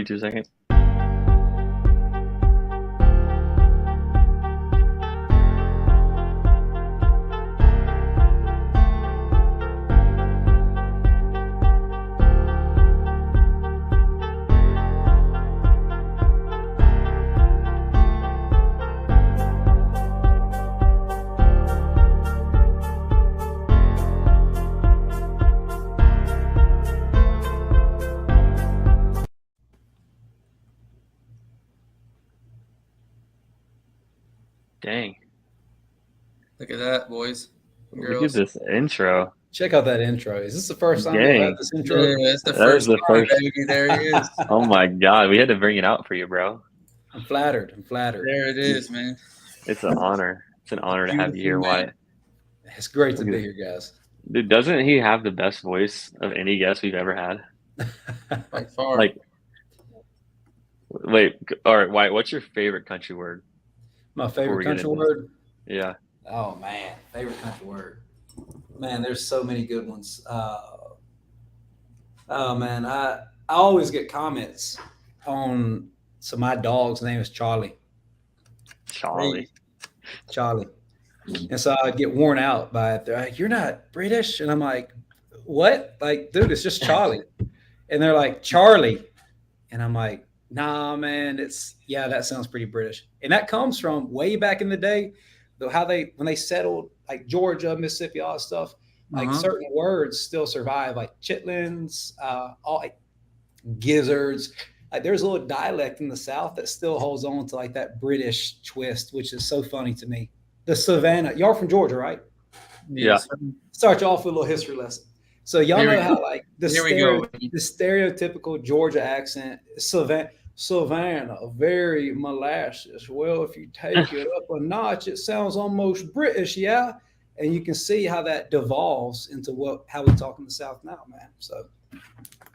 2 seconds. Dang. Look at that, boys and Look at girls. this intro. Check out that intro. Is this the first time Dang. you've had this intro? Yeah, it's the That first is the time, first. baby. There he is. Oh my God. We had to bring it out for you, bro. I'm flattered. There it is, man. It's an honor. It's an honor to have you here, Beautiful, man. Wyatt. It's great to be here, guys. Dude, doesn't he have the best voice of any guest we've ever had? By far. Like, wait, all right, Wyatt, what's your favorite country word? My Before we favorite get country into word? Yeah. Oh, man. Favorite country word. Man, there's so many good ones. Oh, man. I always get comments on, so my dog's name is Charlie. Charlie. Charlie. And so I'd get worn out by it. They're like, "You're not British?" And I'm like, "What? Like, dude, it's just Charlie." And they're like, "Charlie." And I'm like, "Nah, man, that sounds pretty British." And that comes from way back in the day, when they settled like Georgia, Mississippi, all that stuff, like certain words still survive, like chitlins, all like gizzards. Like there's a little dialect in the South that still holds on to like that British twist, which is so funny to me. The Savannah, y'all from Georgia, right? Yeah. Start you off with a little history lesson. So y'all know how like the stereotypical Georgia accent, Savannah, very molasses. Well, if you take it up a notch, it sounds almost British, yeah. And you can see how that devolves into how we talk in the South now, man. So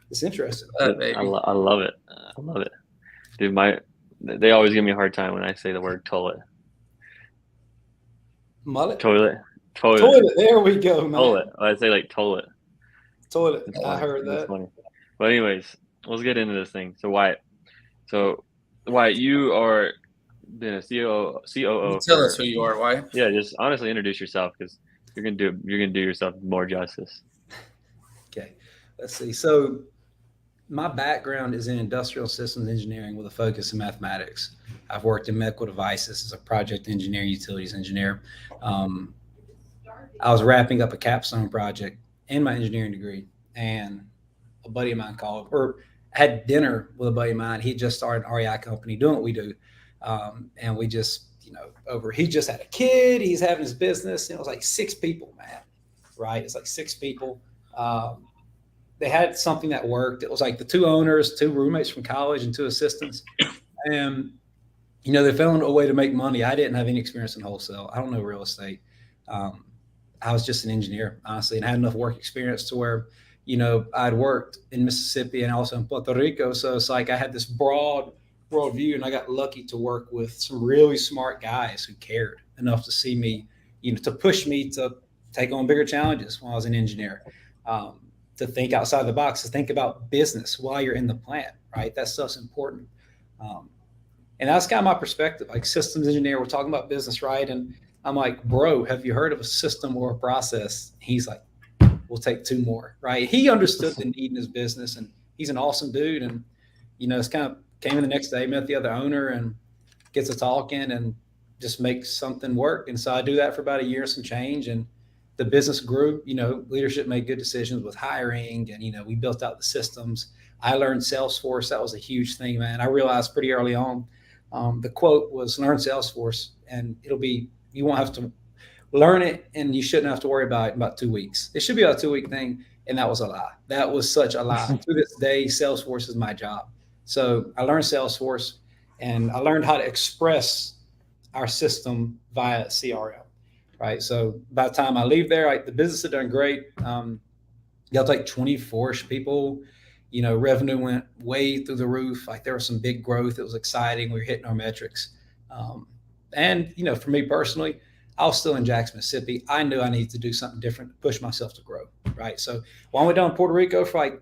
it's interesting. I love it. I love it. Dude, they always give me a hard time when I say the word toilet. Mullet? Toilet. There we go, man. Toilet. I say like toilet. Toilet. I heard that. Funny. But anyways, let's get into this thing. So Wyatt, you are been a COO. Tell us who you are, Wyatt. Yeah, just honestly introduce yourself because you're gonna do yourself more justice. Okay, let's see. So my background is in industrial systems engineering with a focus in mathematics. I've worked in medical devices as a project engineer, utilities engineer. I was wrapping up a capstone project in my engineering degree, and a buddy of mine called, or had dinner with a buddy of mine. He just started an REI company doing what we do. And we just, he just had a kid, he's having his business, and it was like 6 people, man, right? It's like 6 people. They had something that worked. It was like the 2 owners, 2 roommates from college, and 2 assistants. And, they found a way to make money. I didn't have any experience in wholesale. I don't know real estate. I was just an engineer, honestly, and I had enough work experience to where, I'd worked in Mississippi and also in Puerto Rico. So it's like I had this broad worldview, and I got lucky to work with some really smart guys who cared enough to see me, to push me to take on bigger challenges when I was an engineer, to think outside the box, to think about business while you're in the plant, right? That stuff's important. And that's kind of my perspective, like systems engineer, we're talking about business, right? And I'm like, bro, have you heard of a system or a process? He's like, we'll take 2 more, right? He understood the need in his business, and he's an awesome dude. And, it's kind of came in the next day, met the other owner, and gets to talking and just makes something work. And so I do that for about a year and some change. And the business grew, leadership made good decisions with hiring, and, we built out the systems. I learned Salesforce. That was a huge thing, man. I realized pretty early on, the quote was learn Salesforce, and you won't have to learn it, and you shouldn't have to worry about it in about 2 weeks. It should be a 2-week thing. And that was a lie. That was such a lie. To this day, Salesforce is my job. So I learned Salesforce, and I learned how to express our system via CRM, right? So by the time I leave there, like the business had done great. Got like 24-ish people, revenue went way through the roof. Like there was some big growth. It was exciting. We were hitting our metrics. And, for me personally, I was still in Jackson, Mississippi. I knew I needed to do something different to push myself to grow, right? So while I went down to Puerto Rico for like,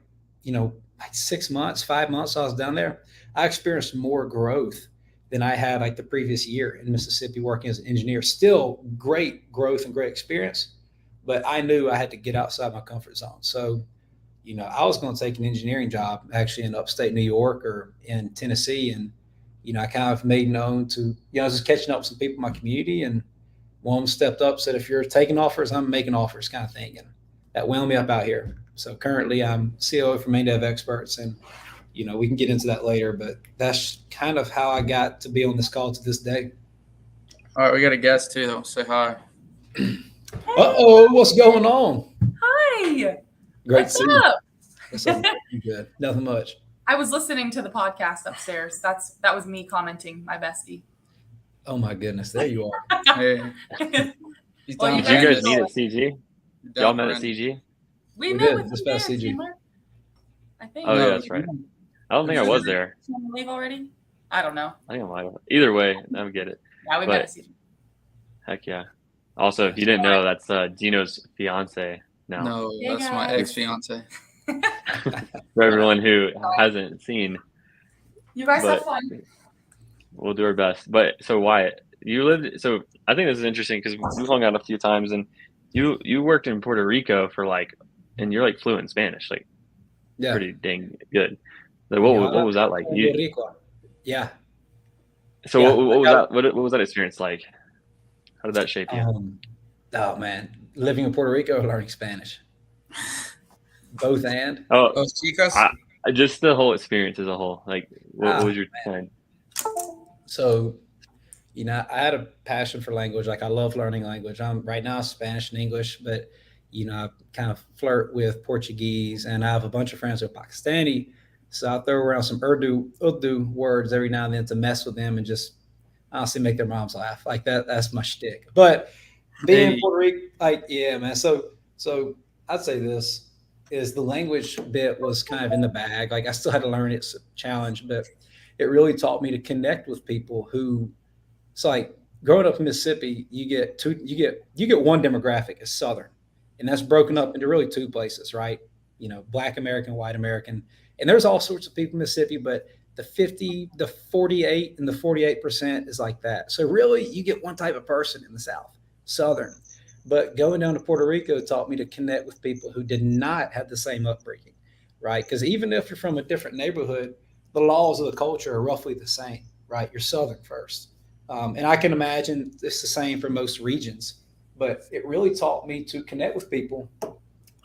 like 6 months, 5 months I was down there, I experienced more growth than I had like the previous year in Mississippi working as an engineer. Still great growth and great experience, but I knew I had to get outside my comfort zone. So, I was going to take an engineering job actually in upstate New York or in Tennessee. And, I kind of made known to, I was just catching up with some people in my community, and one of them stepped up, said, if you're taking offers, I'm making offers kind of thing. And that wound me up out here. So currently I'm COO for Main Dev Experts, and, we can get into that later, but that's kind of how I got to be on this call to this day. All right, we got a guest too, though. Say hi. Uh-oh, what's going on? Hi. Great What's to see you. up? What's up? Good. Nothing much. I was listening to the podcast upstairs. That was me commenting, my bestie. Oh my goodness, there you are. Hey. Well, Did you guys know meet it. at CG? Y'all met at CG? We We met did, with this you past there, CG. Chandler. I think. Oh, yeah, that's right. I don't think I was there. Did you leave already? I don't know. I think I might have. Either way, I don't get it. Yeah, we But- met at CG. Heck yeah. Also, if you didn't know, that's Dino's fiance now. No, Hey, that's my guys. ex-fiance. For everyone who hasn't seen, You guys have But- fun. we'll do our best. But so Wyatt, you lived. So I think this is interesting because we've hung out a few times, and you worked in Puerto Rico for and you're fluent in Spanish, Yeah. pretty dang good. What was that like? Puerto Rico. Yeah. So Yeah, what was that? What was that experience like? How did that shape you? Oh man, living in Puerto Rico, learning Spanish. Both and. Oh, Los chicas? just the whole experience as a whole. What was your time? So, I had a passion for language. I love learning language. I'm right now Spanish and English, but I kind of flirt with Portuguese, and I have a bunch of friends who are Pakistani. So I throw around some Urdu words every now and then to mess with them and just honestly make their moms laugh. Like that's my shtick. But being in Puerto Rico, yeah, man. So I'd say this is the language bit was kind of in the bag. I still had to learn, it's a challenge, but it really taught me to connect with people who, it's like growing up in Mississippi, you get one demographic is Southern, and that's broken up into really two places, right? Black American, white American, and there's all sorts of people in Mississippi, but the 50, the 48, and the 48% is like that. So really, you get one type of person in the South, Southern. But going down to Puerto Rico taught me to connect with people who did not have the same upbringing, right? Because even if you're from a different neighborhood, the laws of the culture are roughly the same, right? You're Southern first. And I can imagine it's the same for most regions, but it really taught me to connect with people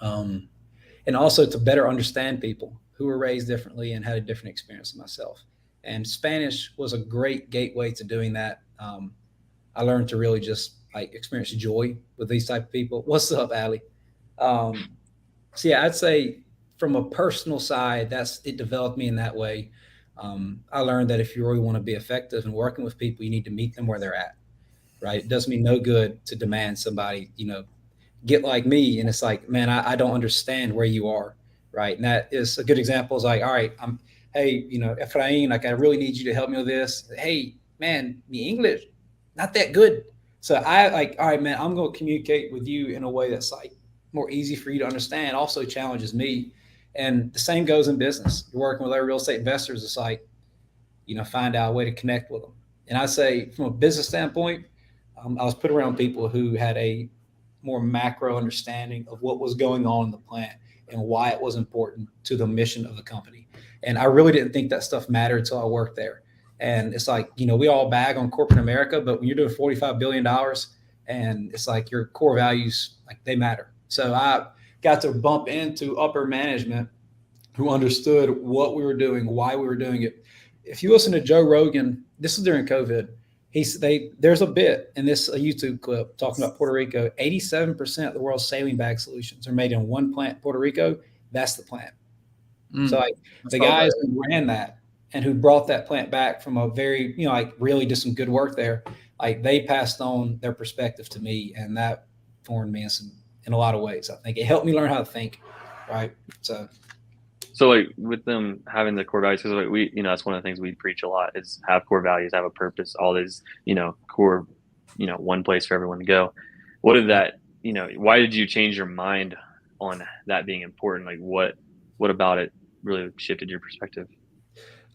and also to better understand people who were raised differently and had a different experience than myself. And Spanish was a great gateway to doing that. I learned to really just experience joy with these type of people. What's up, Allie? So yeah, I'd say from a personal side, it developed me in that way. I learned that if you really want to be effective in working with people, you need to meet them where they're at, right? It does me no good to demand somebody, get like me. And it's like, man, I don't understand where you are, right? And that is a good example. Is all right, hey, Efrain, I really need you to help me with this. Hey, man, me English, not that good. So all right, man, I'm going to communicate with you in a way that's more easy for you to understand, also challenges me. And the same goes in business. You're working with other real estate investors. It's find out a way to connect with them. And I say from a business standpoint, I was put around people who had a more macro understanding of what was going on in the plant and why it was important to the mission of the company. And I really didn't think that stuff mattered until I worked there. And it's we all bag on corporate America, but when you're doing $45 billion and it's your core values, they matter. So I got to bump into upper management who understood what we were doing, why we were doing it. If you listen to Joe Rogan, this is during COVID. There's a bit in a YouTube clip talking about Puerto Rico. 87% of the world's saline bag solutions are made in one plant, Puerto Rico. That's the plant. So the guys who ran that and who brought that plant back from a very, really did some good work there. They passed on their perspective to me, and that formed me in a lot of ways. I think it helped me learn how to think, right? So with them having the core values, because we, that's one of the things we preach a lot is have core values, have a purpose, all these, core, one place for everyone to go. What did that, why did you change your mind on that being important? What about it really shifted your perspective?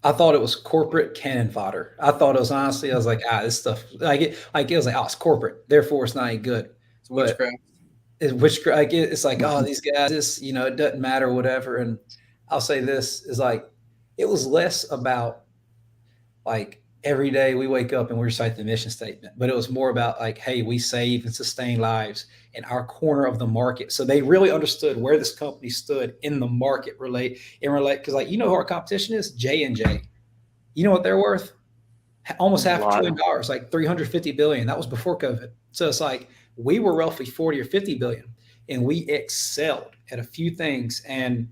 I thought it was corporate cannon fodder. I thought it was honestly, I was like, this stuff, it was like, it's corporate, therefore it's not any good. It's witchcraft. It's like, these guys, it doesn't matter, whatever. And I'll say this is like, it was less about like every day we wake up and we recite the mission statement, but it was more about like, hey, we save and sustain lives in our corner of the market. So they really understood where this company stood in the market because like, who our competition is? J&J. You know what they're worth? Almost $500 billion, like 350 billion. That was before COVID. So it's like we were roughly 40 or 50 billion, and we excelled at a few things. And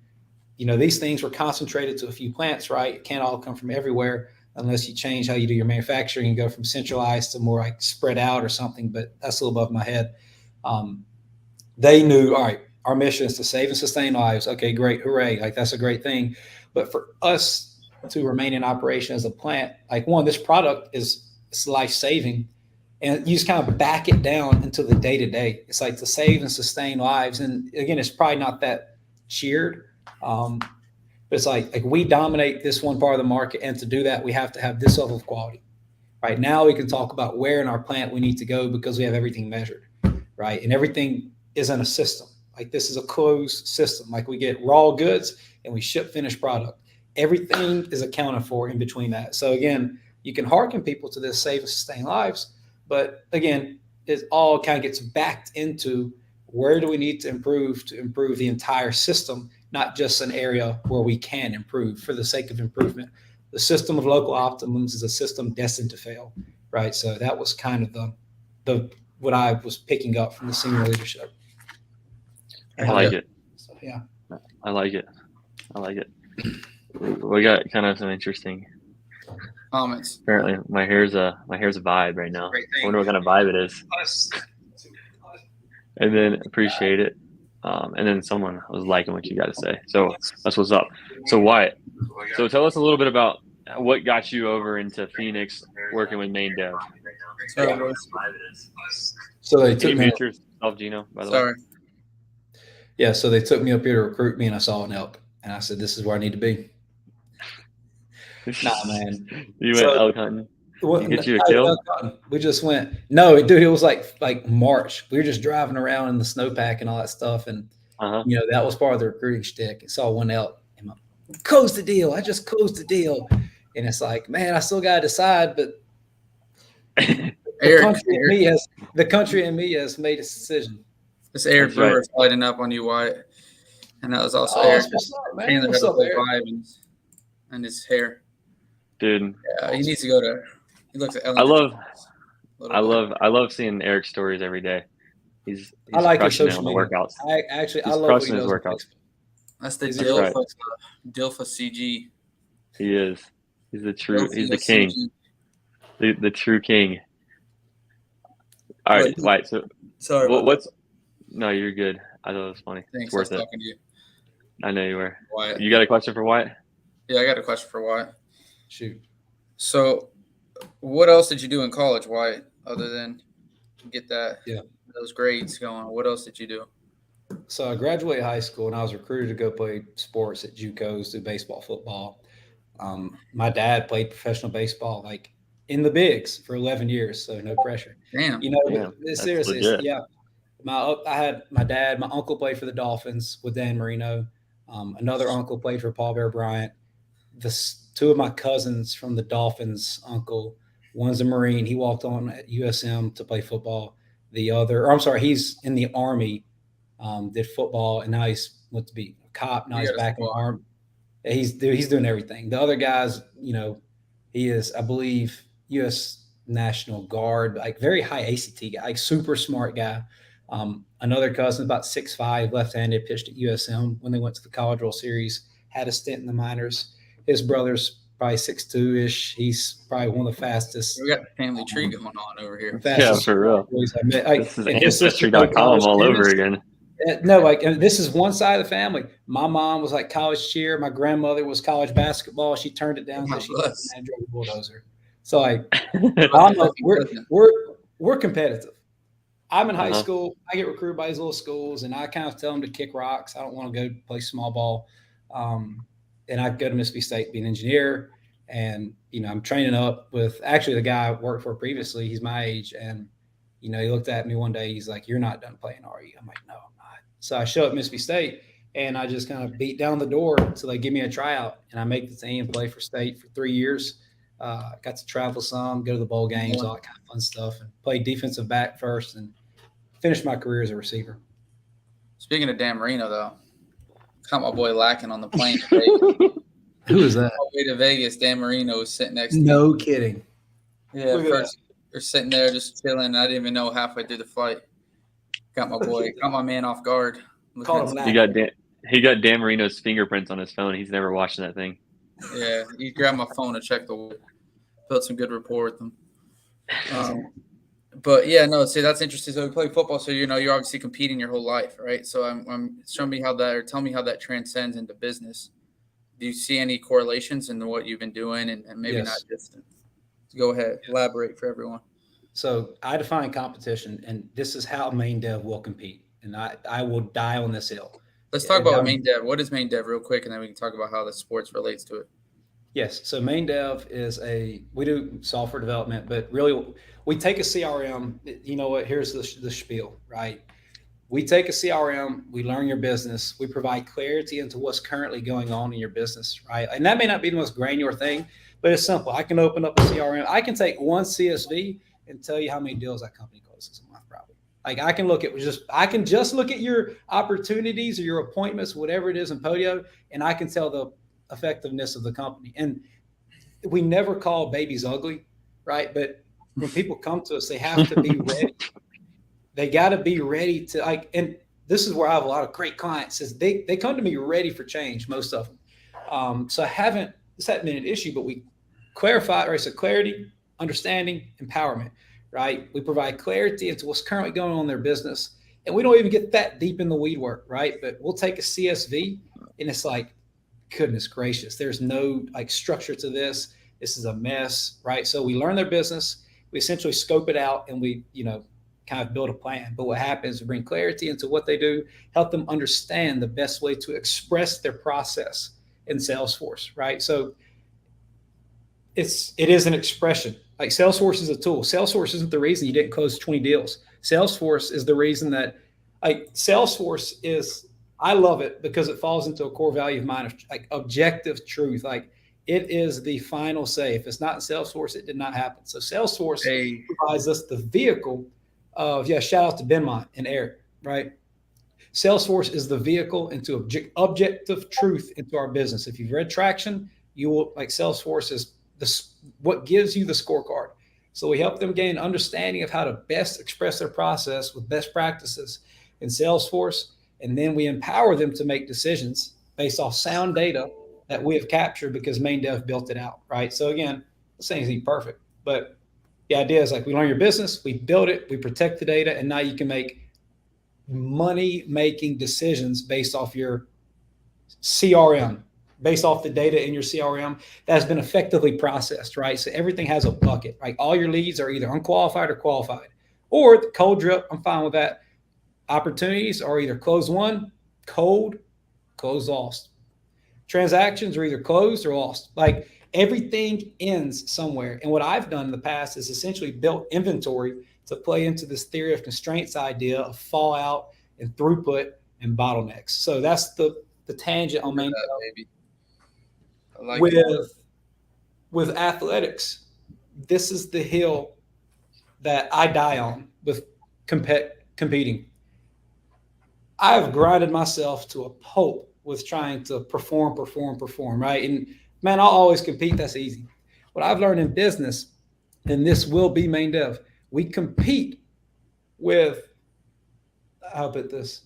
these things were concentrated to a few plants, right? It can't all come from everywhere unless you change how you do your manufacturing and go from centralized to more like spread out or something. But that's a little above my head. They knew, all right, our mission is to save and sustain lives. Okay, great. Hooray. Like that's a great thing. But for us to remain in operation as a plant, like this product it's life-saving. And you just kind of back it down into the day-to-day. It's like to save and sustain lives. And again, it's probably not that cheered. But it's like we dominate this one part of the market. And to do that, we have to have this level of quality. Right now, we can talk about where in our plant we need to go because we have everything measured. Right. And everything is in a system. Like this is a closed system. Like we get raw goods and we ship finished product. Everything is accounted for in between that. So again, you can hearken people to this save and sustain lives. But again, it all kind of gets backed into where do we need to improve the entire system, not just an area where we can improve for the sake of improvement. The system of local optimums is a system destined to fail, right? So that was kind of the what I was picking up from the senior leadership. I like it. So, yeah. I like it. We got kind of some interesting comments. Apparently, my hair's a vibe right now. I wonder what kind of vibe it is. And then appreciate it. And then someone was liking what you got to say. So that's what's up. So Wyatt, so tell us a little bit about what got you over into Phoenix working with Main Dev. So they Can took you me. mute yourself, Gino, by the way? Sorry. Yeah, so they took me up here to recruit me, and I saw an elk, and I said, "This is where I need to be." Nah, man. You went elk hunting? Get you a kill? We just went. No, dude, it was like March. We were just driving around in the snowpack and all that stuff, and that was part of the recruiting shtick. I saw one elk, and closed the deal. I just closed the deal, and it's like, man, I still gotta decide, but the country in me has made its decision. This Eric Brewer is lighting up on you, Wyatt, and that was also Eric. Chandler had a whole vibe and his hair. Dude, yeah, he needs to go to. He looks at Ellen. I love seeing Eric's stories every day. He's I like crushing his it on the workouts. I love crushing his workouts. That's the Dilfa CG. He is. He's the true. He's the king. The true king. All right, Wyatt. So sorry. What's? No, you're good. I thought it was funny. Thanks. It's worth it. Talking to you. I know you were. Wyatt. You got a question for Wyatt? Yeah, I got a question for Wyatt. Shoot. So, what else did you do in college, Wyatt, other than get those grades going? What else did you do? So I graduated high school and I was recruited to go play sports at JUCOs, do baseball, football. My dad played professional baseball like in the bigs for 11 years, so no pressure. Damn. Seriously, yeah. I had my dad, my uncle played for the Dolphins with Dan Marino. Another uncle played for Paul Bear Bryant. Two of my cousins from the Dolphins, uncle, one's a Marine. He walked on at USM to play football. He's in the Army, did football, and now he's went to be a cop. Now he's back in the Army. He's doing everything. The other guys, he is, I believe, U.S. National Guard, like very high ACT guy, like super smart guy. Another cousin, about 6'5", left-handed, pitched at USM when they went to the College World Series, had a stint in the minors. His brother's probably 6'2"-ish. He's probably one of the fastest. We got the family tree going on over here. Yeah, for real. This is Ancestry.com all over again. No, and this is one side of the family. My mom was like college cheer. My grandmother was college basketball. She turned it down because she drove a bulldozer. So we're competitive. I'm in high school. I get recruited by these little schools, and I kind of tell them to kick rocks. I don't want to go play small ball. and I go to Mississippi State, be an engineer. And, I'm training up with actually the guy I worked for previously. He's my age. And, he looked at me one day. He's like, "You're not done playing, are you?" I'm like, "No, I'm not." So I show up at Mississippi State and I just kind of beat down the door until they give me a tryout, and I make the team, play for state for 3 years. Got to travel some, go to the bowl games, all that kind of fun stuff, and play defensive back first and finish my career as a receiver. Speaking of Dan Marino, though, caught my boy lacking on the plane to Vegas. Who is that? On the way to Vegas, Dan Marino was sitting next to me. No kidding. Yeah, first we're sitting there just chilling. I didn't even know halfway through the flight. Got my man off guard. He got Dan Marino's fingerprints on his phone. He's never watching that thing. Yeah, he grabbed my phone and checked built some good rapport with him. But yeah, no, see, that's interesting. So we play football, so you're obviously competing your whole life, right? So I'm tell me how that transcends into business. Do you see any correlations in what you've been doing, and maybe not just? Go ahead, elaborate for everyone. So I define competition, and this is how main dev will compete, and I will die on this hill. Let's talk about main dev. What is main dev real quick, and then we can talk about how the sports relates to it. Yes. So main dev is we do software development, but really we take a CRM. You know what? Here's the spiel, right? We take a CRM, we learn your business, we provide clarity into what's currently going on in your business, right? And that may not be the most granular thing, but it's simple. I can open up a CRM. I can take one CSV and tell you how many deals that company closes a month, probably. Like I can just look at your opportunities or your appointments, whatever it is in Podio, and I can tell the effectiveness of the company. And we never call babies ugly, right? But when people come to us, they have to be ready. They got to be ready to and this is where I have a lot of great clients is they come to me ready for change, most of them. So this hasn't been an issue, but we clarify, right? So clarity, understanding, empowerment, right? We provide clarity into what's currently going on in their business. And we don't even get that deep in the weed work, right? But we'll take a CSV and it's like, goodness gracious, there's no structure to this. This is a mess, right? So we learn their business, we essentially scope it out, and we, kind of build a plan. But what happens, we bring clarity into what they do, help them understand the best way to express their process in Salesforce, right? So it is an expression. Like Salesforce is a tool. Salesforce isn't the reason you didn't close 20 deals. Salesforce is the reason that Salesforce is, I love it because it falls into a core value of mine of objective truth. It is the final say. If it's not in Salesforce, it did not happen. So Salesforce provides us the vehicle of, shout out to Benmont and Eric, right? Salesforce is the vehicle into objective truth into our business. If you've read Traction, you will Salesforce is what gives you the scorecard. So we help them gain understanding of how to best express their process with best practices in Salesforce. And then we empower them to make decisions based off sound data that we have captured because main dev built it out, right? So again, this ain't perfect, but the idea is we learn your business, we build it, we protect the data, and now you can make money-making decisions based off your CRM, based off the data in your CRM that has been effectively processed, right? So everything has a bucket, right? All your leads are either unqualified or qualified. Or the cold drip, I'm fine with that. Opportunities are either closed won, cold, closed lost. Transactions are either closed or lost. Everything ends somewhere. And what I've done in the past is essentially built inventory to play into this theory of constraints idea of fallout and throughput and bottlenecks. So that's the tangent on main with athletics. This is the hill that I die on with competing. I've grinded myself to a pulp with trying to perform, right? And man, I'll always compete. That's easy. What I've learned in business, and this will be main dev, we compete with, I'll put this,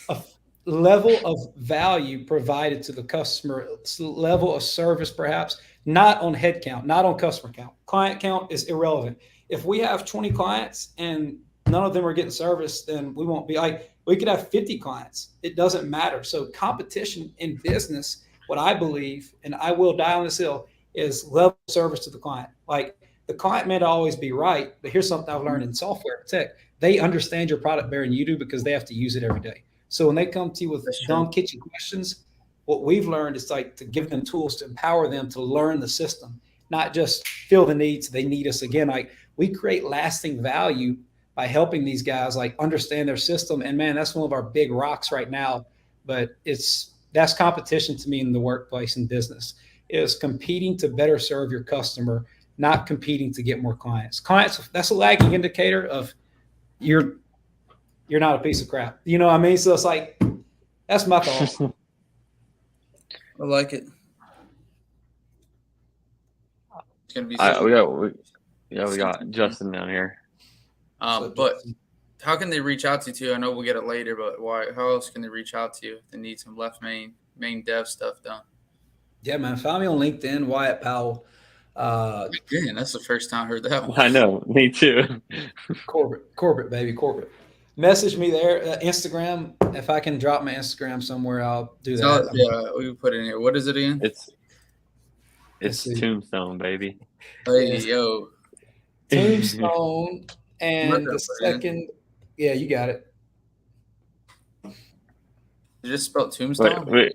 a level of value provided to the customer, level of service perhaps, not on head count, not on customer count. Client count is irrelevant. If we have 20 clients and none of them are getting service, then we won't be we could have 50 clients. It doesn't matter. So competition in business, what I believe, and I will die on this hill, is level of service to the client. The client may not always be right, but here's something I've learned in software tech. They understand your product better than you do because they have to use it every day. So when they come to you with dumb kitchen questions, what we've learned is like to give them tools to empower them to learn the system, not just fill the needs. They need us again. Like we create lasting value by helping these guys like understand their system. And man, that's one of our big rocks right now. But that's competition to me in the workplace and business, is competing to better serve your customer, not competing to get more clients. Clients, that's a lagging indicator of you're not a piece of crap. You know what I mean? So it's like, that's my thought. I like it. It's gonna be. We got Justin down here. But how can they reach out to you too? I know we'll get it later, but how else can they reach out to you if they need some left main dev stuff done? Yeah, man. Find me on LinkedIn, Wyatt Powell. Man, that's the first time I heard that one. I know, me too. corporate, baby, corporate. Message me there. Instagram. If I can drop my Instagram somewhere, I'll do that. Yeah, we can put it in here. What is it again? It's Tombstone, baby. Hey, yo. Tombstone. And the second, yeah, you got it. You just spelled Tombstone? Wait.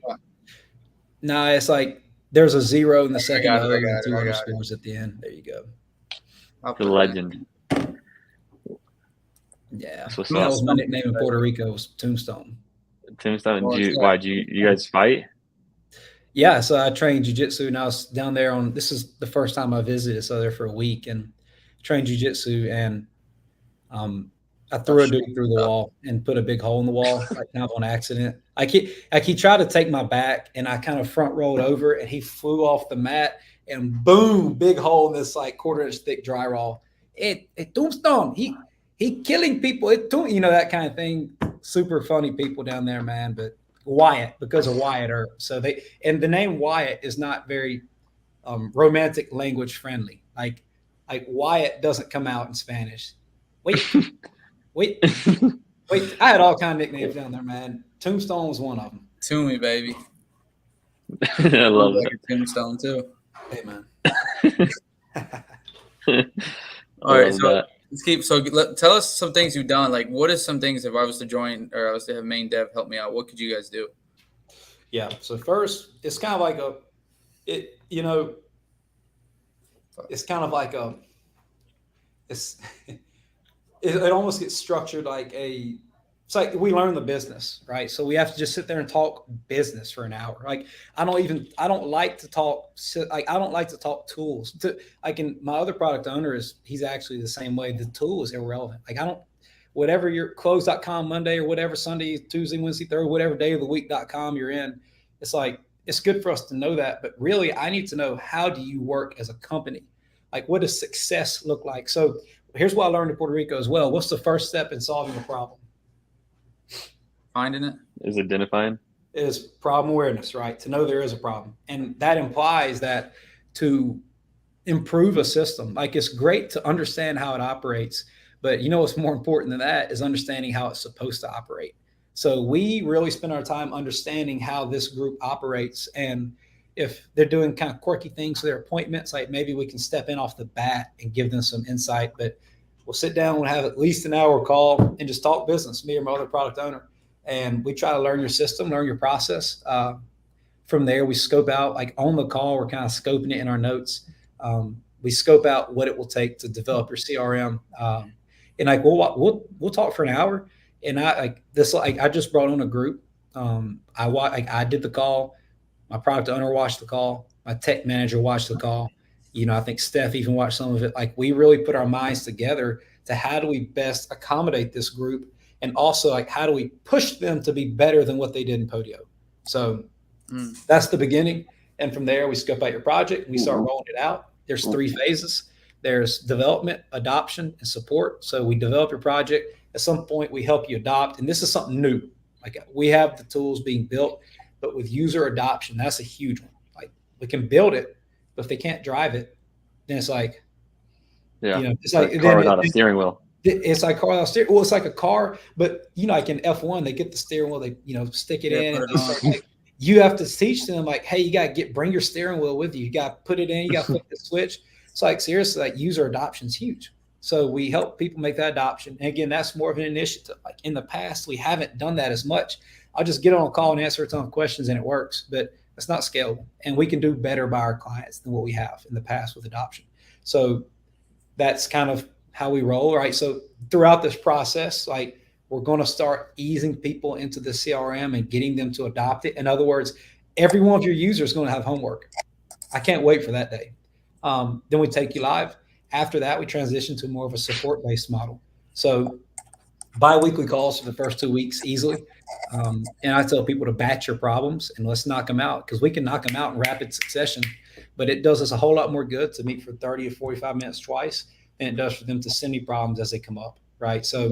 No, it's like there's a 0 in the second I got it, and 2 I got it. underscores at the end. There you go. The legend. Yeah, That's what's that up. was my nickname in Puerto Rico, was Tombstone. Tombstone. Why'd you guys fight? Yeah, so I trained jiu-jitsu, and I was down there this is the first time I visited, so there for a week, and trained jiu-jitsu, and I threw a dude through the wall and put a big hole in the wall, like kind of on accident. He tried to take my back, and I kind of front rolled over, and he flew off the mat, and boom, big hole in this like 1/4 inch thick drywall. It Tombstone. He killing people. That kind of thing. Super funny people down there, man. But Wyatt, because of Wyatt Earp. So the name Wyatt is not very romantic language friendly. Like Wyatt doesn't come out in Spanish. Wait. I had all kind of nicknames down there, man. Tombstone was one of them. Toomey, baby. I love like a Tombstone too. Hey, man. All right, so let's keep. So tell us some things you've done. Like, what is some things if I was to join or I was to have main dev help me out? What could you guys do? Yeah. So first, it's kind of like it's kind of like it almost gets structured like it's like we learn the business, right? So we have to just sit there and talk business for an hour. Like I don't like to talk tools. My other product owner he's actually the same way. The tool is irrelevant. Like whatever your close.com Monday or whatever Sunday, Tuesday, Wednesday, Thursday, whatever day of the week.com you're in, it's like, it's good for us to know that, but really I need to know, how do you work as a company? Like, what does success look like? So here's what I learned in Puerto Rico as well. What's the first step in solving a problem? Finding it? Is identifying? Is problem awareness, right? To know there is a problem. And that implies that to improve a system, like it's great to understand how it operates, but what's more important than that is understanding how it's supposed to operate. So we really spend our time understanding how this group operates. And if they're doing kind of quirky things for their appointments, like maybe we can step in off the bat and give them some insight, but we'll sit down, we'll have at least an hour call and just talk business, me or my other product owner. And we try to learn your system, learn your process. From there, we scope out, like on the call, we're kind of scoping it in our notes. We scope out what it will take to develop your CRM. And like, we'll talk for an hour. And I just brought on a group. I did the call. My product owner watched the call. My tech manager watched the call. I think Steph even watched some of it. Like, we really put our minds together to how do we best accommodate this group, and also like how do we push them to be better than what they did in Podio. So that's the beginning. And from there, we scope out your project and we start rolling it out. There's 3 phases. There's development, adoption, and support. So we develop your project. At some point, we help you adopt. And this is something new. Like, we have the tools being built, but with user adoption, that's a huge one. Like, we can build it, but if they can't drive it, then it's like, it's like a car without a steering wheel. It's like car without steering. Well, it's like a car, but like in F1, they get the steering wheel, they stick it in. And you have to teach them, like, hey, you got to bring your steering wheel with you. You got to put it in. You got to flip the switch. It's like, seriously, like, user adoption is huge. So we help people make that adoption. And again, that's more of an initiative. Like, in the past, we haven't done that as much. I'll just get on a call and answer a ton of questions and it works, but it's not scalable. And we can do better by our clients than what we have in the past with adoption. So that's kind of how we roll, right? So throughout this process, like we're going to start easing people into the CRM and getting them to adopt it. In other words, every one of your users is going to have homework. I can't wait for that day. Then we take you live. After that, we transition to more of a support-based model. So bi-weekly calls for the first 2 weeks easily. And I tell people to batch your problems and let's knock them out, because we can knock them out in rapid succession, but it does us a whole lot more good to meet for 30 to 45 minutes twice than it does for them to send me problems as they come up, right? So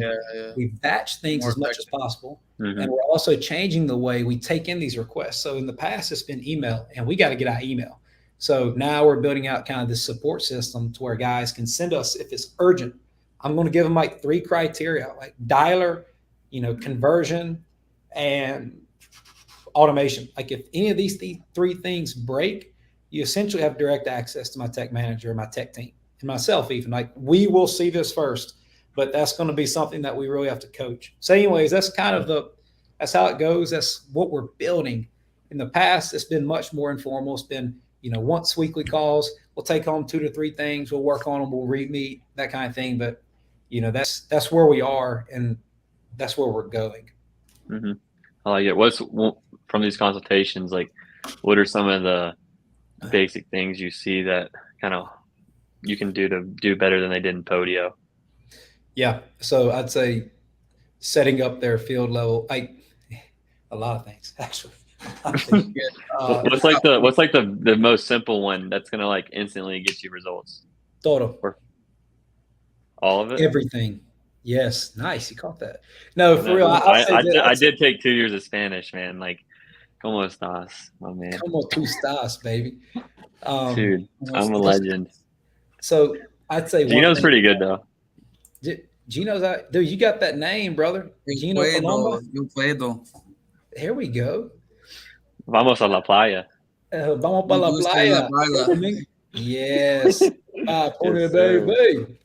we batch things more as much as possible. Mm-hmm. And we're also changing the way we take in these requests. So in the past, it's been email, and we got to get out email. So now we're building out kind of this support system to where guys can send us, if it's urgent, I'm going to give them like 3 criteria, like dialer, conversion, and automation. Like if any of these 3 things break, you essentially have direct access to my tech manager, my tech team, and myself even. Like we will see this first, but that's going to be something that we really have to coach. So anyways, that's kind of that's how it goes. That's what we're building. In the past, it's been much more informal. It's been, once weekly calls. We'll take home 2 to 3 things. We'll work on them. We'll re-meet, that kind of thing. But, that's where we are, and that's where we're going. Mm-hmm. I like it. What's from these consultations, like what are some of the basic things you see that kind of you can do to do better than they did in Podio? Yeah. So I'd say setting up their field level, a lot of things actually. What's like the most simple one that's gonna like instantly get you results? Todo. All of it? Everything. Yes. Nice. You caught that. No, for real. I did take 2 years of Spanish, man. Like, como estás, my man? Como tu estás, baby. Dude, I'm a legend. So I'd say Gino's pretty good though. Gino's dude, you got that name, brother. Gino Palombo. Here we go. Vamos a la playa. Vamos para la playa. Yes. Podio, baby.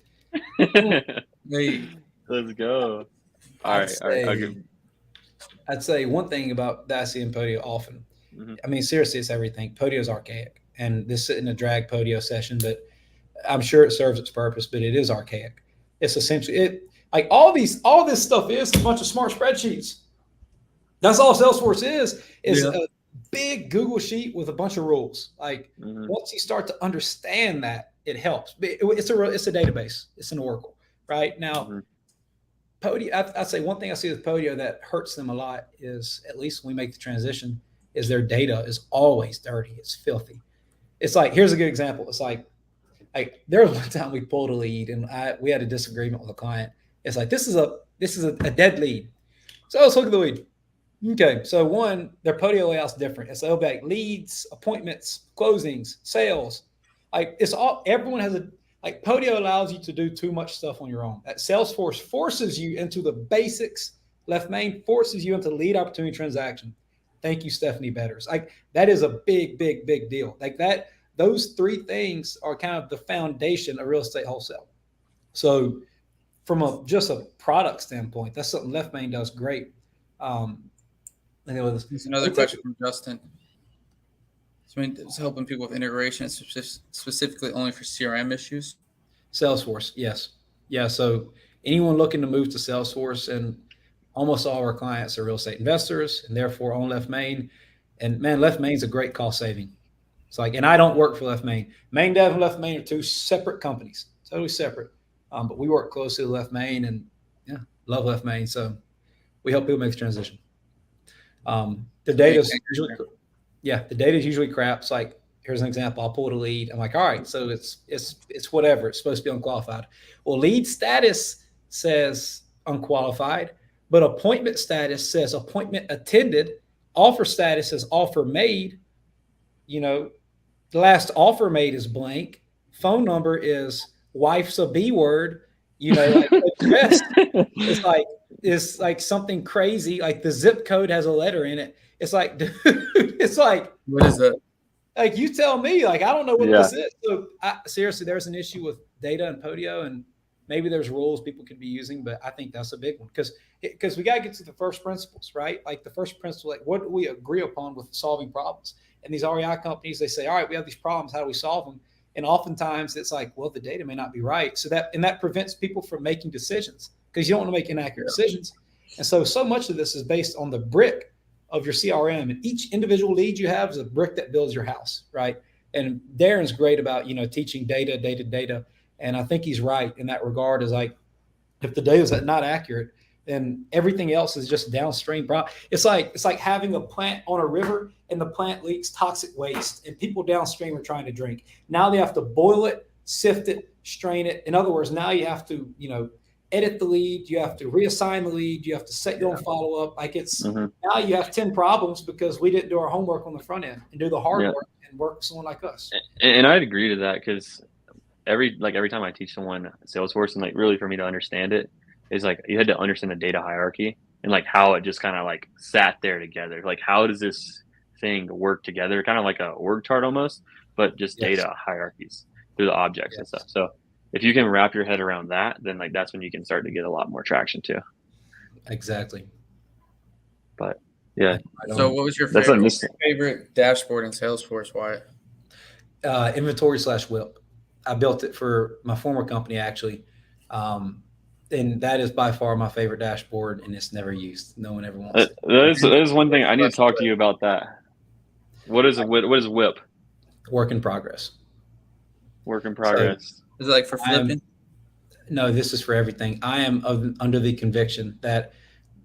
Hey, let's go. All right. I'd say one thing about that I see in Podio often. Mm-hmm. I mean, seriously, it's everything. Podio is archaic, and this isn't a drag Podio session, but I'm sure it serves its purpose. But it is archaic. It's essentially all this stuff is a bunch of smart spreadsheets. That's all Salesforce is a big Google sheet with a bunch of rules. Once you start to understand that, it helps. It's a database. It's an Oracle, right? Now, Podio, I'd say one thing I see with Podio that hurts them a lot is, at least when we make the transition, is their data is always dirty. It's filthy. It's like, here's a good example. It's like there was one time we pulled a lead and we had a disagreement with a client. It's like, this is a dead lead. So let's look at the lead. Okay, so one, their Podio layout's different. It's like leads, appointments, closings, sales. Everyone has Podio allows you to do too much stuff on your own. That Salesforce forces you into the basics. Left main forces you into lead opportunity transaction. Thank you, Stephanie Betters. That is a big, big, big deal. Those 3 things are kind of the foundation of real estate wholesale. So from just a product standpoint, that's something Left Main does great. There's another question from Justin. So it's helping people with integration, specifically only for CRM issues? Salesforce, yes. Yeah, so anyone looking to move to Salesforce, and almost all our clients are real estate investors and therefore own Left Main. And man, Left Main's a great cost saving. It's and I don't work for Left Main. Main Dev and Left Main are 2 separate companies, totally separate. But we work closely with Left Main, and love Left Main. So we help people make the transition. The data is usually crap. It's like, here's an example. I'll pull the lead. I'm like, all right, so it's whatever. It's supposed to be unqualified. Well, lead status says unqualified, but appointment status says appointment attended. Offer status says offer made. The last offer made is blank. Phone number is wife's a B word. It's like something crazy. Like the zip code has a letter in it. It's like, dude, it's like, what is it? Like, you tell me, I don't know what this is. So seriously, there's an issue with data and Podio, and maybe there's rules people could be using, but I think that's a big one because we got to get to the first principles, right? Like the first principle, like what do we agree upon with solving problems? And these REI companies, they say, all right, we have these problems. How do we solve them? And oftentimes it's like, well, the data may not be right. So that prevents people from making decisions because you don't want to make inaccurate decisions. And so much of this is based on the brick of your CRM, and each individual lead you have is a brick that builds your house, right? And Darren's great about, teaching data. And I think he's right in that regard, is like, if the data is not accurate, then everything else is just downstream. It's like having a plant on a river and the plant leaks toxic waste and people downstream are trying to drink. Now they have to boil it, sift it, strain it. In other words, now you have to, edit the lead. You have to reassign the lead. You have to set your own follow-up. Like now you have 10 problems because we didn't do our homework on the front end and do the hard work and work with someone like us. And I'd agree to that, because every time I teach someone Salesforce, and like really for me to understand it, is like you had to understand the data hierarchy and like how it just kind of like sat there together. Like how does this thing work together? Kind of like a org chart almost, but just data hierarchies through the objects and stuff. So if you can wrap your head around that, then like that's when you can start to get a lot more traction too. Exactly. But yeah. So what was your favorite dashboard in Salesforce, Wyatt? Inventory/WIP. I built it for my former company actually. And that is by far my favorite dashboard, and it's never used. No one ever wants it. That is one thing I need to talk to you about. That. What is WIP? Work in progress. Work in progress. So, is it like for flipping? No, this is for everything. I am under the conviction that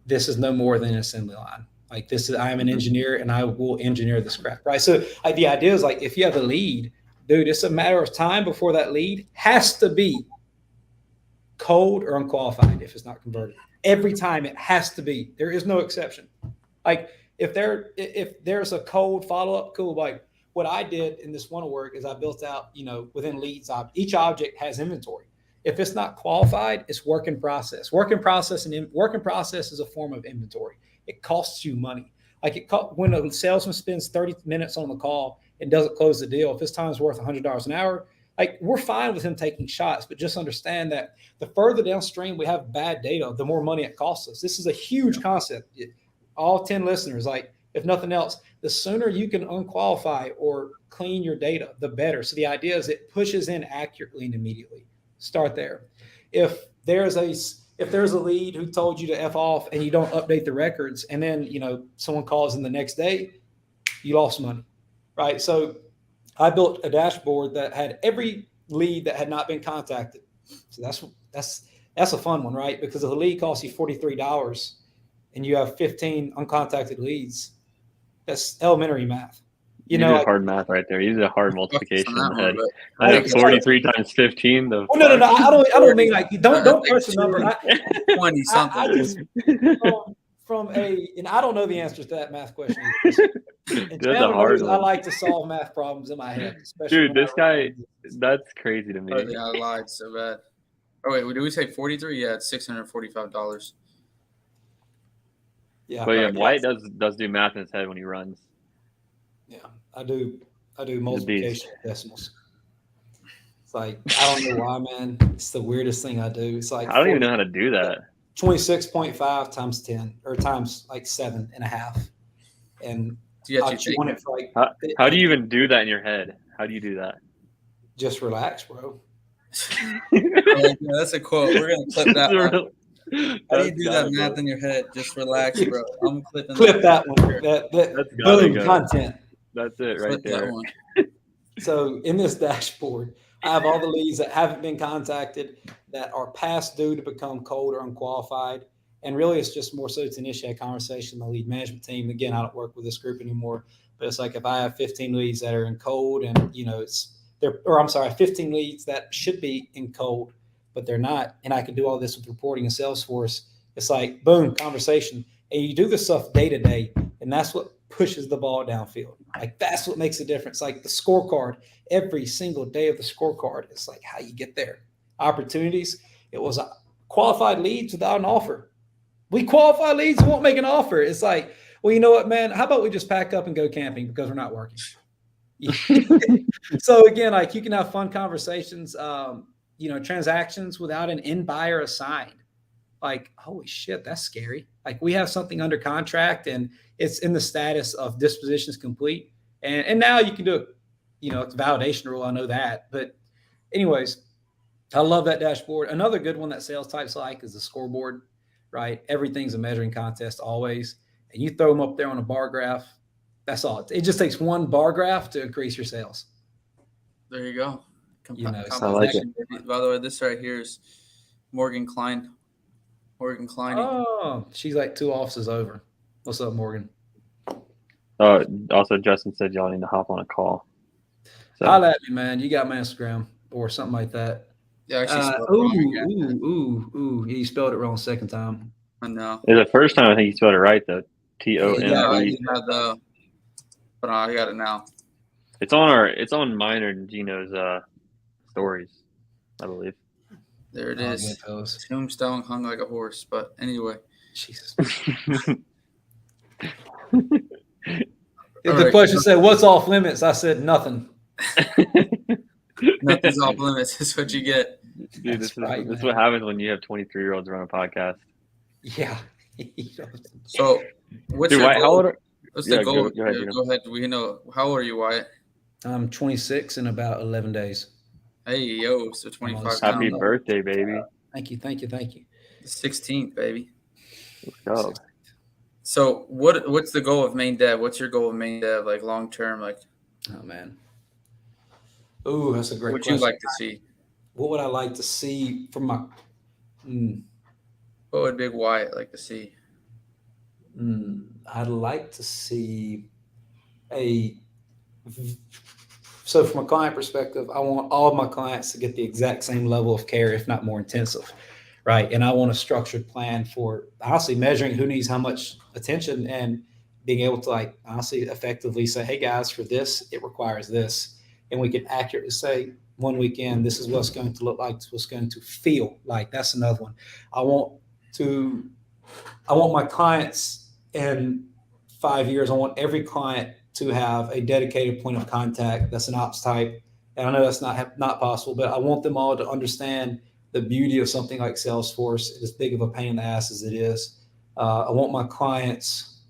this is no more than an assembly line. Like I am an engineer, and I will engineer this crap, right? So the idea is like, if you have a lead, dude, it's a matter of time before that lead has to be cold or unqualified if it's not converted. Every time it has to be. There is no exception. Like if there's a cold follow-up, cool. Like what I did in this one work is I built out, within leads, each object has inventory. If it's not qualified, it's work in process. Work in process is a form of inventory. It costs you money. Like when a salesman spends 30 minutes on the call and doesn't close the deal, if his time is worth $100 an hour, like we're fine with him taking shots, but just understand that the further downstream we have bad data, the more money it costs us. This is a huge concept. All 10 listeners, like if nothing else, the sooner you can unqualify or clean your data, the better. So the idea is it pushes in accurately and immediately. Start there. If there's a lead who told you to F off and you don't update the records, and then someone calls in the next day, you lost money, right? So I built a dashboard that had every lead that had not been contacted. So that's a fun one, right? Because if the lead costs you $43 and you have 15 uncontacted leads, that's elementary math. You did hard math right there. You did a hard multiplication in the head. I think 43 times 15. No. I don't mean like don't push the number. 20 something. And I don't know the answers to that math question. That's a hard one. I like to solve math problems in my head. Dude, this guy, that's crazy to me. Oh, yeah, I lied so bad. Oh, wait, did we say 43? Yeah, it's $645. Yeah. But yeah, Wyatt does do math in his head when he runs. Yeah, I do multiplication decimals. It's like, I don't know why, man. It's the weirdest thing I do. It's like I don't even know how to do that. 26.5 times 10 or times like 7.5. And want it for like, how do you even do that in your head? How do you do that? Just relax, bro. Yeah, that's a quote. We're gonna clip that one. How do you do that math in your head? Just relax, bro. I'm clipping that one. That's boom, content. That's it right there. So in this dashboard, I have all the leads that haven't been contacted, that are past due to become cold or unqualified. And really, it's just more so to initiate a conversation. The lead management team, again, I don't work with this group anymore, but it's like if I have 15 leads that are in cold and, 15 leads that should be in cold, but they're not. And I can do all this with reporting in Salesforce. It's like, boom, conversation. And you do this stuff day to day. And that's what pushes the ball downfield. Like that's what makes a difference. Like the scorecard, every single day of the scorecard, it's like how you get there. Opportunities. It was qualified leads without an offer. We qualify leads and won't make an offer. It's like, well, you know what, man? How about we just pack up and go camping because we're not working? So again, like you can have fun conversations. transactions without an end buyer assigned. Like, holy shit, that's scary. Like, we have something under contract and it's in the status of dispositions complete. And now you can do it, it's a validation rule. I know that. But anyways, I love that dashboard. Another good one that sales types like is the scoreboard, right? Everything's a measuring contest always. And you throw them up there on a bar graph. That's all. It just takes one bar graph to increase your sales. There you go. I like it. By the way, this right here is Morgan Klein. Morgan Klein. Oh, she's like 2 offices over. What's up, Morgan? Also, Justin said y'all need to hop on a call. So. Holla at me, man. You got my Instagram or something like that. Yeah, actually. Ooh. You spelled it wrong second time. I know. It's the first time I think you spelled it right, though. TOME. Yeah, but I got it now. It's on mine and Gino's stories, I believe. There it is. Tombstone hung like a horse, but anyway. Jesus. The question said, "What's off limits?" I said, "Nothing." Nothing's off limits. That's what you get. Dude, this is what happens when you have 23-year-olds run a podcast. Yeah. So, what's Dude, your Wyatt, goal? What's the goal? Go ahead. Go ahead. We know. How old are you, Wyatt? I'm 26 in about 11 days. Hey, yo, so 25. Happy birthday, baby. Thank you. The 16th, baby. Let's go. So what's the goal of main dev? What's your goal of main dev, like long term? Like, oh man. Oh, that's a great question. What would you like to see? What would I like to see from my What would Big Wyatt like to see? I'd like to see so from a client perspective, I want all of my clients to get the exact same level of care, if not more intensive, right? And I want a structured plan for honestly measuring who needs how much attention and being able to honestly effectively say, hey guys, for this, it requires this. And we can accurately say 1 weekend, this is what's going to look like, what's going to feel like. That's another one. I want my clients in 5 years, I want every client to have a dedicated point of contact that's an ops type. And I know that's not possible, but I want them all to understand the beauty of something like Salesforce, as big of a pain in the ass as it is. I want my clients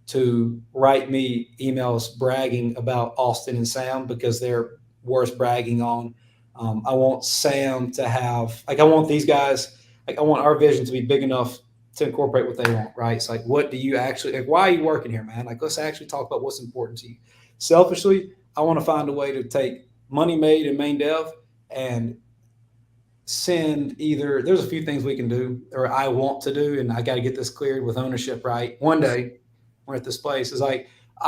to write me emails bragging about Austin and Sam because they're worth bragging on. I want Sam to have, I want these guys, I want our vision to be big enough to incorporate what they want, right? It's what do you actually, why are you working here, man? Let's actually talk about what's important to you. Selfishly, I want to find a way to take money made in main dev and send there's a few things we can do or I want to do, and I got to get this cleared with ownership, right? One day we're at this place is I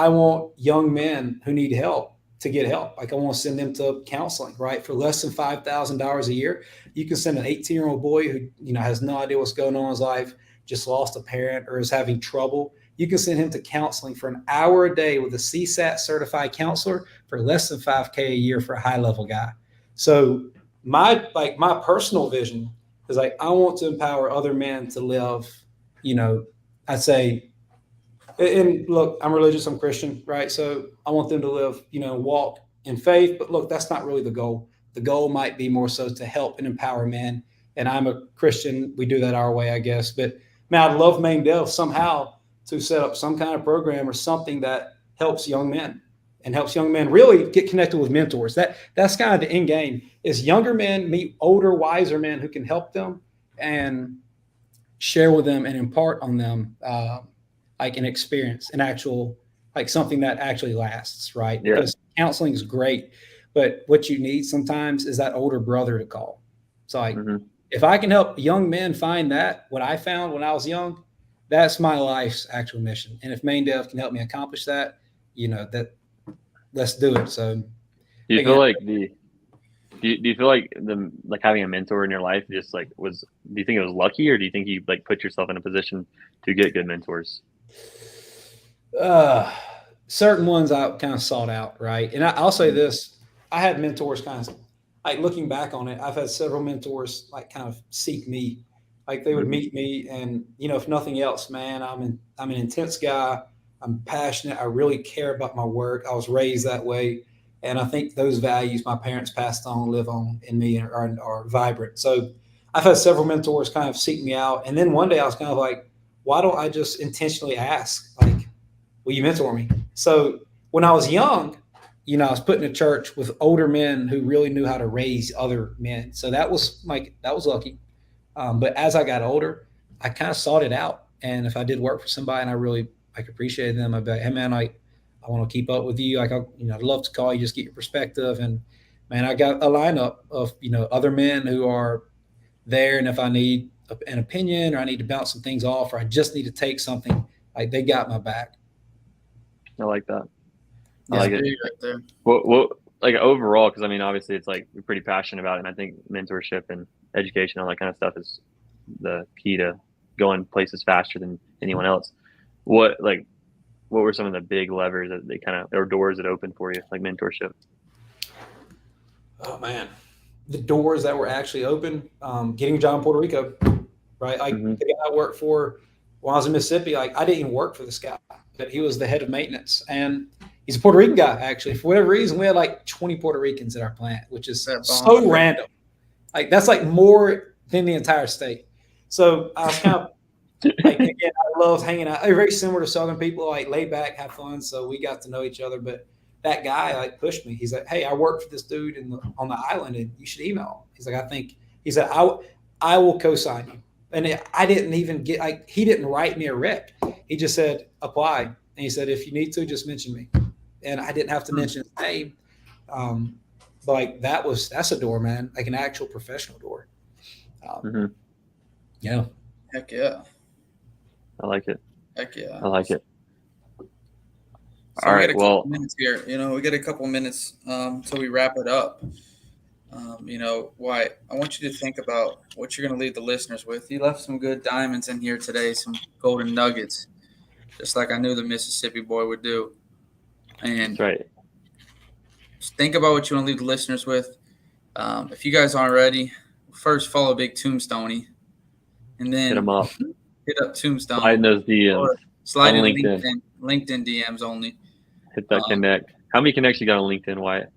want young men who need help to get help. I want to send them to counseling, right? For less than $5,000 a year, you can send an 18-year-old boy who has no idea what's going on in his life, just lost a parent or is having trouble. You can send him to counseling for an hour a day with a CSAT certified counselor for less than $5,000 a year for a high level guy. So my personal vision is I want to empower other men to live, I'd say, and look, I'm religious, I'm Christian, right? So I want them to live, walk in faith, but look, that's not really the goal. The goal might be more so to help and empower men. And I'm a Christian. We do that our way, I guess. But man, I'd love main dev somehow to set up some kind of program or something that helps young men and helps young men really get connected with mentors. That's kind of the end game is younger men meet older, wiser men who can help them and share with them and impart on them an experience, an actual, something that actually lasts, right? Yeah. Because counseling is great, but what you need sometimes is that older brother to call. So if I can help young men find that, what I found when I was young, that's my life's actual mission. And if main dev can help me accomplish that, that let's do it. So do you feel like do you feel like having a mentor in your life just do you think it was lucky, or do you think you put yourself in a position to get good mentors? Certain ones I kind of sought out, right? And I'll say this, I had mentors kind of looking back on it, I've had several mentors kind of seek me. They would meet me and, if nothing else, man, I'm an intense guy. I'm passionate. I really care about my work. I was raised that way. And I think those values my parents passed on live on in me and are vibrant. So I've had several mentors kind of seek me out. And then one day I was kind of like, why don't I just intentionally ask, like, will you mentor me? So when I was young, I was put in a church with older men who really knew how to raise other men. So that was lucky. But as I got older, I kind of sought it out. And if I did work for somebody and I really appreciated them, I'd be like, hey man, I want to keep up with you. I'd love to call you, just get your perspective. And man, I got a lineup of, other men who are there. And if I need an opinion or I need to bounce some things off, or I just need to take something, like they got my back. I like that. I Yeah, like it. right there. Well, like overall, because I mean, obviously, it's like we're pretty passionate about it, and I think mentorship and education, all that kind of stuff, is the key to going places faster than anyone else. What were some of the big levers that or doors that opened for you, like mentorship? Oh man, the doors that were actually open, getting a job in Puerto Rico, right? Like the guy I worked for when I was in Mississippi, like I didn't even work for this guy, but he was the head of maintenance, and he's a Puerto Rican guy. Actually, for whatever reason, we had like 20 Puerto Ricans at our plant, which is so random. Like that's like more than the entire state. So I was kind of like, again, I love hanging out. They're very similar to Southern people, like laid back, have fun. So we got to know each other. But that guy like pushed me. He's like, hey, I work for this dude on the island, and you should email him. He's like, he said, I will co-sign you. And I didn't even get, he didn't write me a rep. He just said, apply. And he said, if you need to, just mention me. And I didn't have to mention his name. But like that's a door, man, like an actual professional door. Yeah. Heck yeah. I like it. Heck yeah. I like it. So all right. Well, minutes here. We get a couple minutes until we wrap it up. Wyatt, I want you to think about what you're going to leave the listeners with. You left some good diamonds in here today, some golden nuggets, just like I knew the Mississippi boy would do. And that's right. Just think about what you want to leave the listeners with. If you guys aren't ready, first follow Big Tombstoney, and then hit him up. Hit up Tombstone. Slide in those DMs. Slide in LinkedIn DMs only. Hit that connect. How many connects you got on LinkedIn, Wyatt?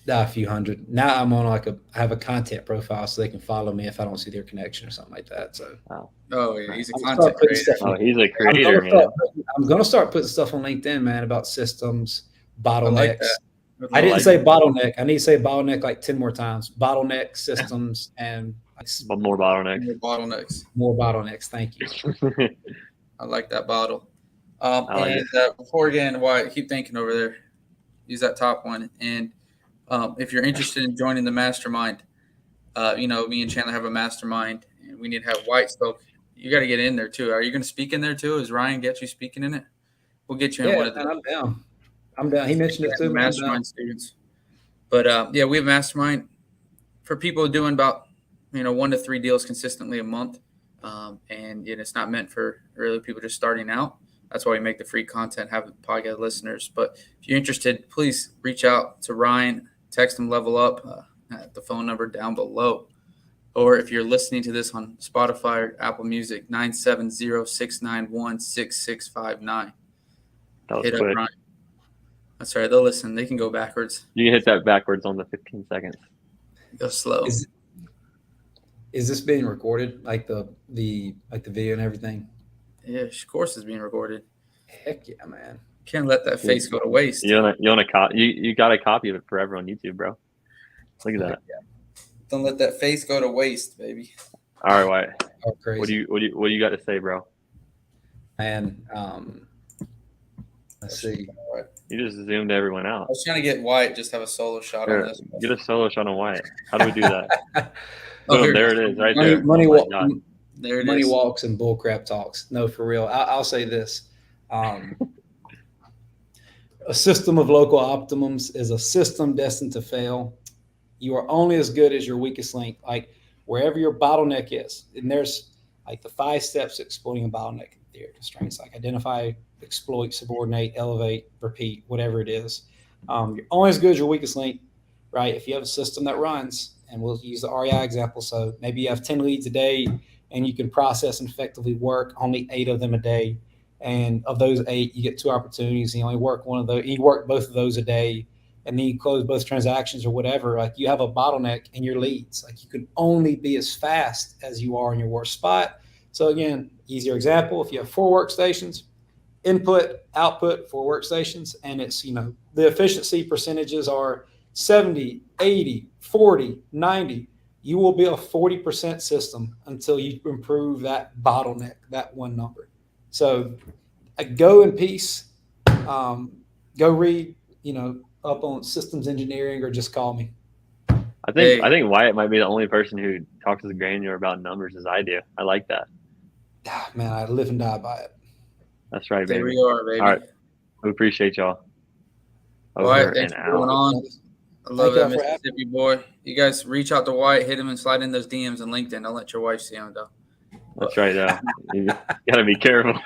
A few hundred. Now I'm on I have a content profile so they can follow me if I don't see their connection or something like that. So. Oh yeah, he's a content creator. Oh, he's a creator, man. I'm gonna start putting stuff on LinkedIn, man, about systems, bottlenecks. I didn't say bottleneck. I need to say bottleneck like 10 more times. Bottleneck, systems, and more bottlenecks. More bottlenecks. Thank you. I like that bottle. Before again, Wyatt, keep thinking over there. Use that top one. And if you're interested in joining the mastermind, me and Chandler have a mastermind, and we need to have Wyatt spoke. You got to get in there too. Are you going to speak in there too? Is Ryan get you speaking in it? We'll get you in one of the. I'm down. He mentioned it too. Mastermind students. But we have mastermind for people doing about 1 to 3 deals consistently a month, and it's not meant for really people just starting out. That's why we make the free content, have podcast listeners. But if you're interested, please reach out to Ryan, text him Level Up at the phone number down below. Or if you're listening to this on Spotify or Apple Music, 970-691-6659. Hit up Ryan. That's right. They'll listen. They can go backwards. You can hit that backwards on the 15 seconds. Go slow. Is this being recorded? Like the video and everything? Yeah, of course it's being recorded. Heck yeah, man. Can't let that face go to waste. You got a copy of it forever on YouTube, bro. Look at that. Yeah. Don't let that face go to waste, baby. All right, Wyatt. Oh, crazy. What do you got to say, bro? And let's see. You just zoomed everyone out. I was trying to get Wyatt just have a solo shot on this. Get a solo shot on Wyatt. How do we do that? There it is, right there. Money is. Walks and bullcrap talks. No, for real. I'll say this. A system of local optimums is a system destined to fail. You are only as good as your weakest link. Like wherever your bottleneck is, and there's like the 5 steps to exploiting a bottleneck theory constraints, like identify, exploit, subordinate, elevate, repeat, whatever it is. You're only as good as your weakest link, right? If you have a system that runs, and we'll use the REI example. So maybe you have 10 leads a day and you can process and effectively work only 8 of them a day. And of those 8, you get 2 opportunities. And you only work one of those. You work both of those a day. and then you close both transactions or whatever, like you have a bottleneck in your leads. Like you can only be as fast as you are in your worst spot. So again, easier example, if you have 4 workstations, input, output, 4 workstations, and it's, the efficiency percentages are 70, 80, 40, 90. You will be a 40% system until you improve that bottleneck, that one number. So go in peace, go read, up on systems engineering, or just call me. I think Wyatt might be the only person who talks as granular about numbers as I do. I like that. Man, I live and die by it. That's right, baby. There we are, baby. All right. We appreciate y'all. Wyatt, thanks for coming on. I love that Mississippi boy. You guys reach out to Wyatt, hit him, and slide in those DMs on LinkedIn. Don't let your wife see him, though. That's right, though. You got to be careful.